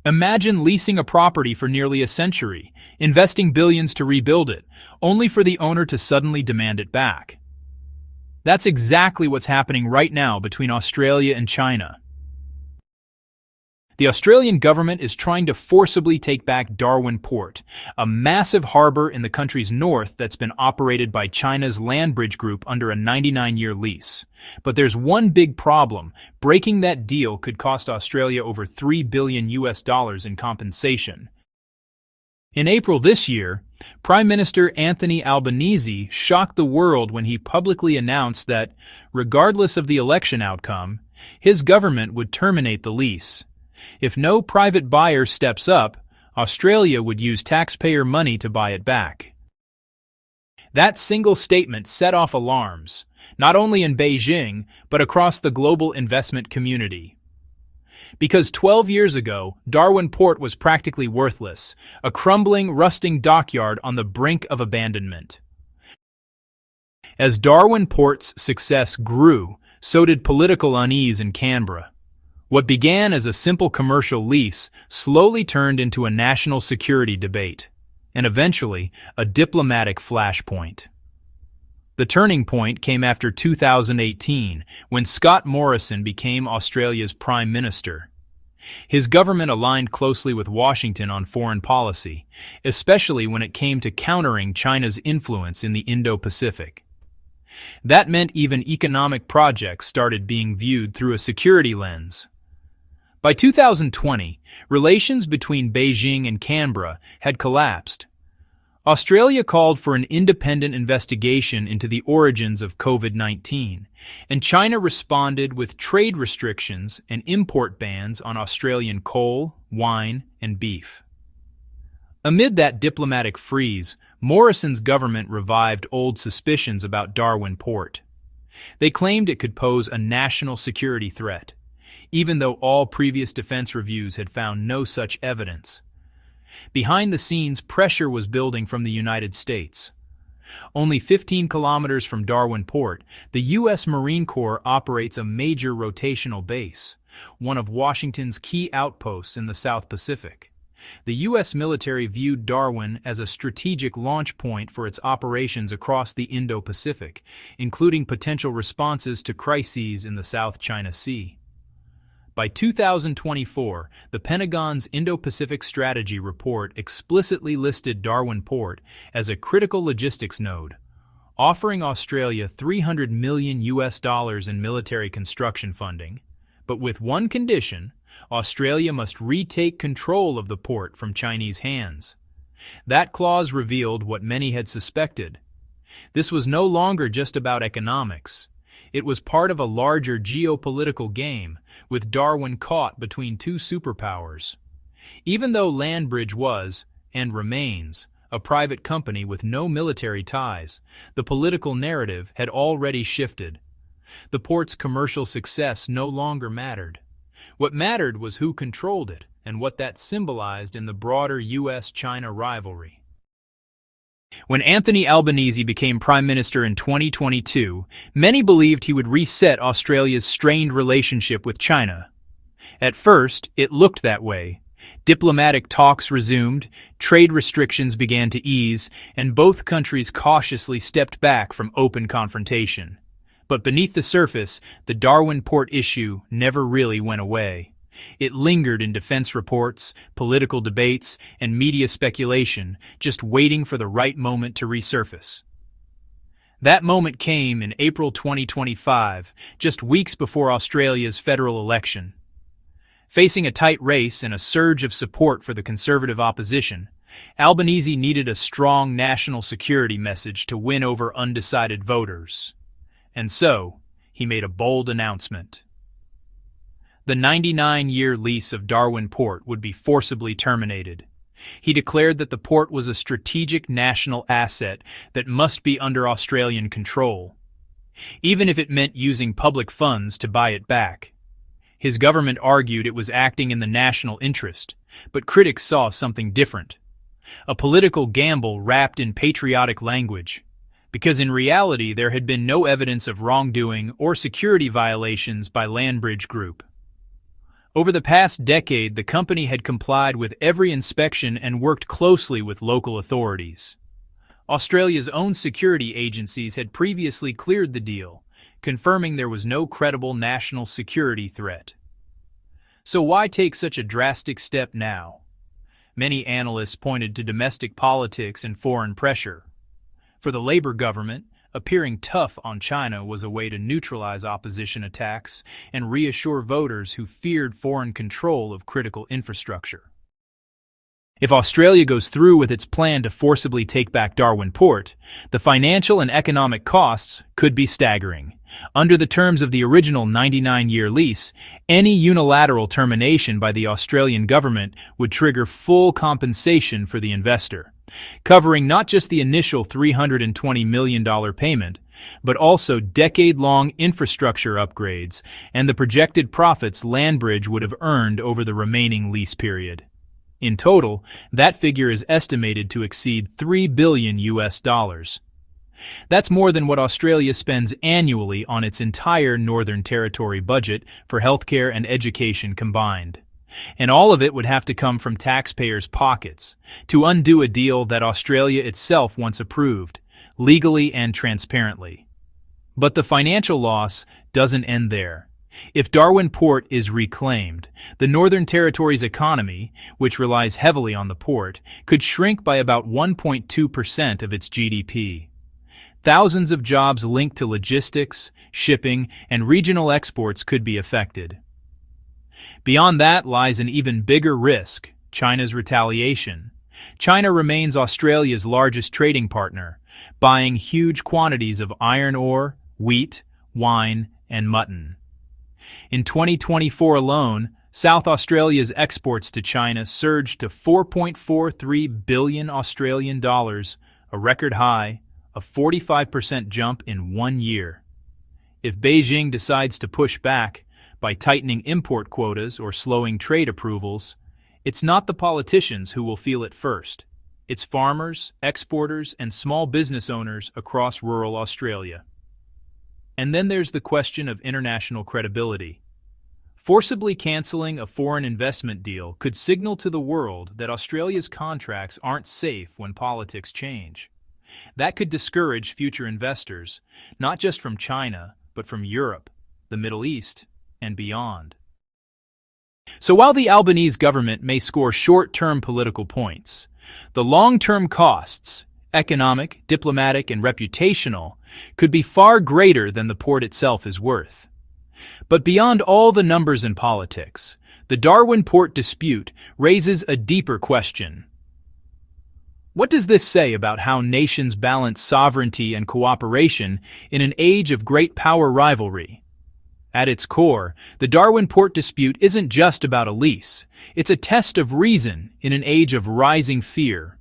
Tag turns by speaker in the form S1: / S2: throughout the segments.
S1: Imagine leasing a property for nearly a century, investing billions to rebuild it, only for the owner to suddenly demand it back. That's exactly what's happening right now between Australia and China. The Australian government is trying to forcibly take back Darwin Port, a massive harbor in the country's north that's been operated by China's Landbridge group under a 99-year lease. But there's one big problem. Breaking that deal could cost Australia over $3 billion in compensation. In April this year, Prime Minister Anthony Albanese shocked the world when he publicly announced that, regardless of the election outcome, his government would terminate the lease. If no private buyer steps up, Australia would use taxpayer money to buy it back. That single statement set off alarms, not only in Beijing, but across the global investment community. Because 12 years ago, Darwin Port was practically worthless, a crumbling, rusting dockyard on the brink of abandonment. As Darwin Port's success grew, so did political unease in Canberra. What began as a simple commercial lease slowly turned into a national security debate, and eventually a diplomatic flashpoint. The turning point came after 2018, when Scott Morrison became Australia's Prime Minister. His government aligned closely with Washington on foreign policy, especially when it came to countering China's influence in the Indo-Pacific. That meant even economic projects started being viewed through a security lens. By 2020, relations between Beijing and Canberra had collapsed. Australia called for an independent investigation into the origins of COVID-19, and China responded with trade restrictions and import bans on Australian coal, wine, and beef. Amid that diplomatic freeze, Morrison's government revived old suspicions about Darwin Port. They claimed it could pose a national security threat, even though all previous defense reviews had found no such evidence. Behind the scenes, pressure was building from the United States. Only 15 kilometers from Darwin Port, the U.S. Marine Corps operates a major rotational base, one of Washington's key outposts in the South Pacific. The U.S. military viewed Darwin as a strategic launch point for its operations across the Indo-Pacific, including potential responses to crises in the South China Sea. By 2024, the Pentagon's Indo-Pacific Strategy Report explicitly listed Darwin Port as a critical logistics node, offering Australia $300 million in military construction funding, but with one condition: Australia must retake control of the port from Chinese hands. That clause revealed what many had suspected. This was no longer just about economics. It was part of a larger geopolitical game, with Darwin caught between two superpowers. Even though Landbridge was, and remains, a private company with no military ties, the political narrative had already shifted. The port's commercial success no longer mattered. What mattered was who controlled it and what that symbolized in the broader U.S.-China rivalry. When Anthony Albanese became Prime Minister in 2022, many believed he would reset Australia's strained relationship with China. At first, it looked that way. Diplomatic talks resumed, trade restrictions began to ease, and both countries cautiously stepped back from open confrontation. But beneath the surface, the Darwin Port issue never really went away. It lingered in defense reports, political debates, and media speculation, just waiting for the right moment to resurface. That moment came in April 2025, just weeks before Australia's federal election. Facing a tight race and a surge of support for the Conservative opposition, Albanese needed a strong national security message to win over undecided voters. And so, he made a bold announcement. The 99-year lease of Darwin Port would be forcibly terminated. He declared that the port was a strategic national asset that must be under Australian control, even if it meant using public funds to buy it back. His government argued it was acting in the national interest, but critics saw something different. A political gamble wrapped in patriotic language, because in reality there had been no evidence of wrongdoing or security violations by Landbridge Group. Over the past decade, the company had complied with every inspection and worked closely with local authorities. Australia's own security agencies had previously cleared the deal, confirming there was no credible national security threat. So why take such a drastic step now? Many analysts pointed to domestic politics and foreign pressure. For the Labour government, appearing tough on China was a way to neutralize opposition attacks and reassure voters who feared foreign control of critical infrastructure. If Australia goes through with its plan to forcibly take back Darwin Port, the financial and economic costs could be staggering. Under the terms of the original 99-year lease, any unilateral termination by the Australian government would trigger full compensation for the investor, covering not just the initial $320 million payment, but also decade-long infrastructure upgrades and the projected profits Landbridge would have earned over the remaining lease period. In total, that figure is estimated to exceed $3 billion. That's more than what Australia spends annually on its entire Northern Territory budget for healthcare and education combined. And all of it would have to come from taxpayers' pockets to undo a deal that Australia itself once approved, legally and transparently. But the financial loss doesn't end there. If Darwin Port is reclaimed, the Northern Territory's economy, which relies heavily on the port, could shrink by about 1.2% of its GDP. Thousands of jobs linked to logistics, shipping, and regional exports could be affected. Beyond that lies an even bigger risk: China's retaliation. China remains Australia's largest trading partner, buying huge quantities of iron ore, wheat, wine, and mutton. In 2024 alone, South Australia's exports to China surged to 4.43 billion Australian dollars, a record high, a 45% jump in 1 year. If Beijing decides to push back by tightening import quotas or slowing trade approvals, it's not the politicians who will feel it first. It's farmers, exporters, and small business owners across rural Australia. And then there's the question of international credibility. Forcibly canceling a foreign investment deal could signal to the world that Australia's contracts aren't safe when politics change. That could discourage future investors, not just from China, but from Europe, the Middle East, and beyond. So while the Albanese government may score short-term political points, the long-term costs, economic, diplomatic, and reputational, could be far greater than the port itself is worth. But beyond all the numbers in politics, the Darwin Port dispute raises a deeper question. What does this say about how nations balance sovereignty and cooperation in an age of great power rivalry? At its core, the Darwin Port dispute isn't just about a lease. It's a test of reason in an age of rising fear.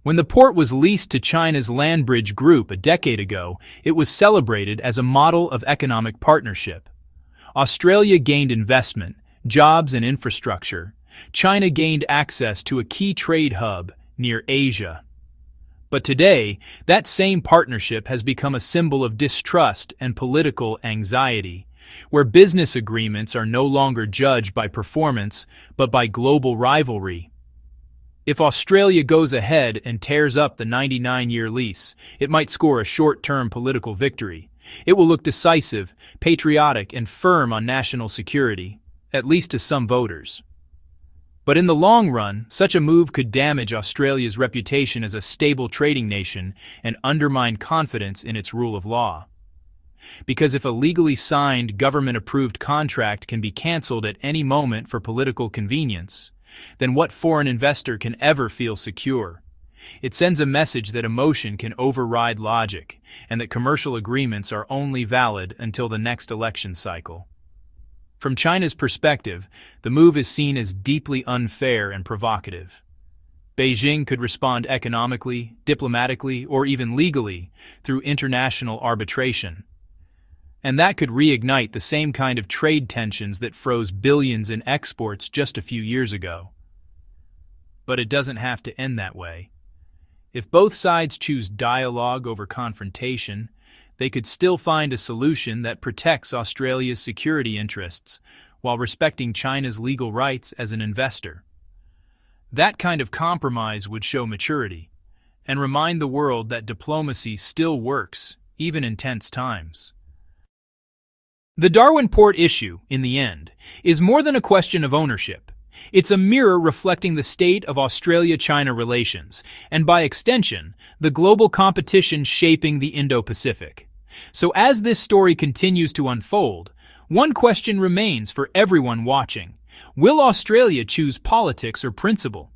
S1: When the port was leased to China's Landbridge group a decade ago, it was celebrated as a model of economic partnership. Australia gained investment, jobs, and infrastructure. China gained access to a key trade hub near Asia. But today, that same partnership has become a symbol of distrust and political anxiety, where business agreements are no longer judged by performance, but by global rivalry. If Australia goes ahead and tears up the 99-year lease, it might score a short-term political victory. It will look decisive, patriotic, and firm on national security, at least to some voters. But in the long run, such a move could damage Australia's reputation as a stable trading nation and undermine confidence in its rule of law. Because if a legally signed, government-approved contract can be cancelled at any moment for political convenience, then what foreign investor can ever feel secure? It sends a message that emotion can override logic, and that commercial agreements are only valid until the next election cycle. From China's perspective, the move is seen as deeply unfair and provocative. Beijing could respond economically, diplomatically, or even legally through international arbitration. And that could reignite the same kind of trade tensions that froze billions in exports just a few years ago. But it doesn't have to end that way. If both sides choose dialogue over confrontation, they could still find a solution that protects Australia's security interests while respecting China's legal rights as an investor. That kind of compromise would show maturity and remind the world that diplomacy still works, even in tense times. The Darwin Port issue, in the end, is more than a question of ownership. It's a mirror reflecting the state of Australia-China relations, and by extension, the global competition shaping the Indo-Pacific. So as this story continues to unfold, one question remains for everyone watching. Will Australia choose politics or principle?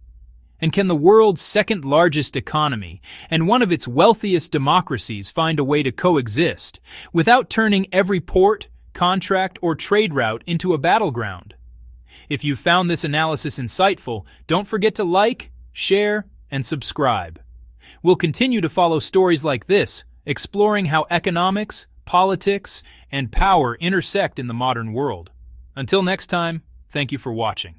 S1: And can the world's second-largest economy and one of its wealthiest democracies find a way to coexist without turning every port, contract, or trade route into a battleground? If you found this analysis insightful, don't forget to like, share, and subscribe. We'll continue to follow stories like this, exploring how economics, politics, and power intersect in the modern world. Until next time, thank you for watching.